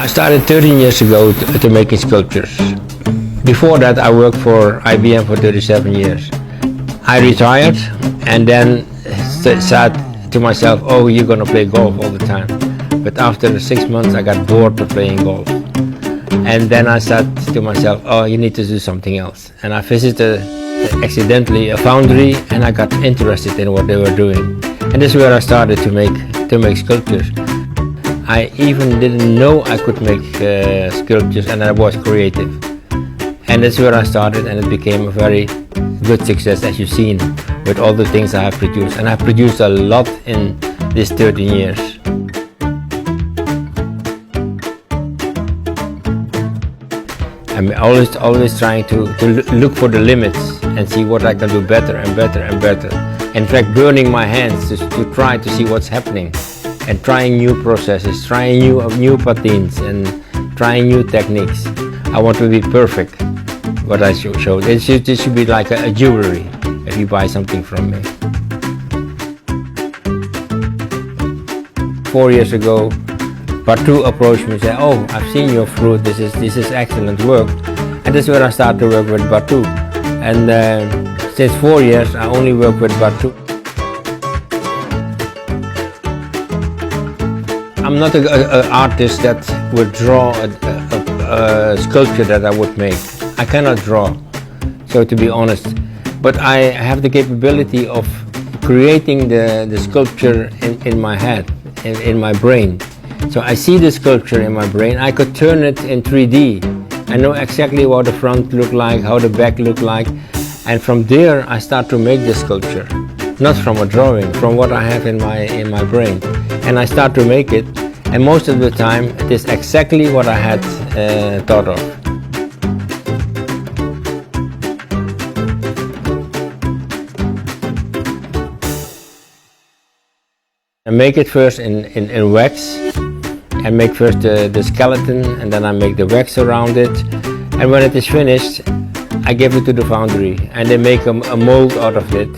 I started 13 years ago to making sculptures. Before that I worked for IBM for 37 years. I retired and then said to myself, oh, you're gonna play golf all the time. But after 6 months I got bored of playing golf. And then I said to myself, oh, you need to do something else. And I visited accidentally a foundry and I got interested in what they were doing. And this is where I started to make sculptures. I even didn't know I could make sculptures, and I was creative. And that's where I started, and it became a very good success, as you've seen, with all the things I have produced. And I've produced a lot in these 13 years. I'm always trying to look for the limits and see what I can do better and better and better. In fact, burning my hands to try to see what's happening, and trying new processes, trying new patines, and trying new techniques. I want to be perfect, what I show. It should be like a jewelry if you buy something from me. 4 years ago, Perdue approached me and said, oh, I've seen your fruit, this is excellent work. And that's where I started to work with Perdue. And since 4 years, I only work with Perdue. I'm not an artist that would draw a sculpture that I would make. I cannot draw, so to be honest. But I have the capability of creating the sculpture in my head, in my brain. So I see the sculpture in my brain, I could turn it in 3D. I know exactly what the front look like, how the back look like. And from there I start to make the sculpture. Not from a drawing, from what I have in my brain. And I start to make it, and most of the time it is exactly what I had thought of. I make it first in wax. I make first the skeleton, and then I make the wax around it. And when it is finished, I give it to the foundry, and they make a mold out of it.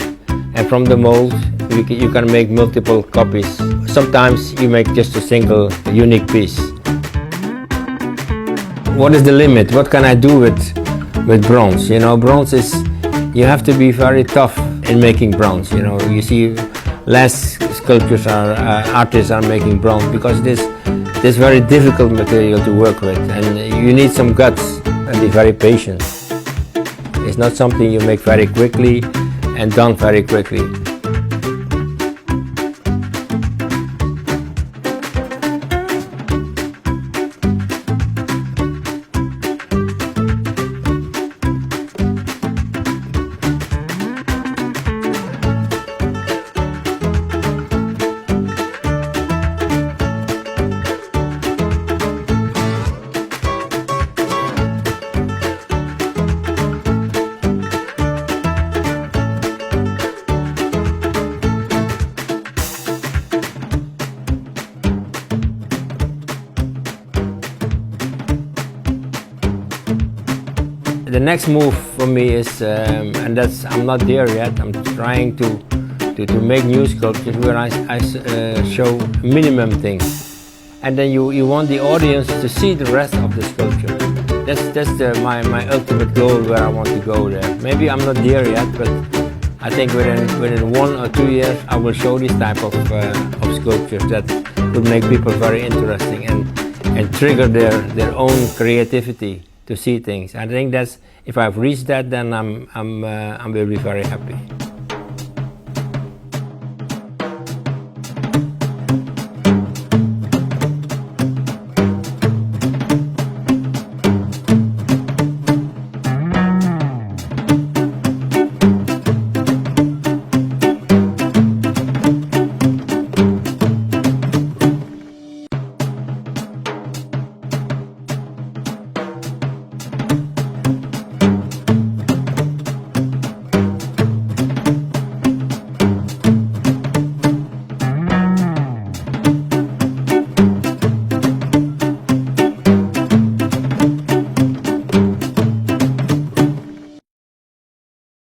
And from the mold, you can make multiple copies. Sometimes you make just a single unique piece. What is the limit? What can I do with bronze? You know, bronze is, you have to be very tough in making bronze. You know, you see less sculptures artists are making bronze because it is very difficult material to work with, and you need some guts and be very patient. It's not something you make very quickly and done very quickly. The next move for me is, and I'm not there yet, I'm trying to make new sculptures where I show minimum things. And then you want the audience to see the rest of the sculpture. That's my ultimate goal, where I want to go there. Maybe I'm not there yet, but I think within 1 or 2 years I will show this type of sculptures that will make people very interesting and trigger their own creativity to see things. I think that's, if I've reached that, then I'm will be very happy.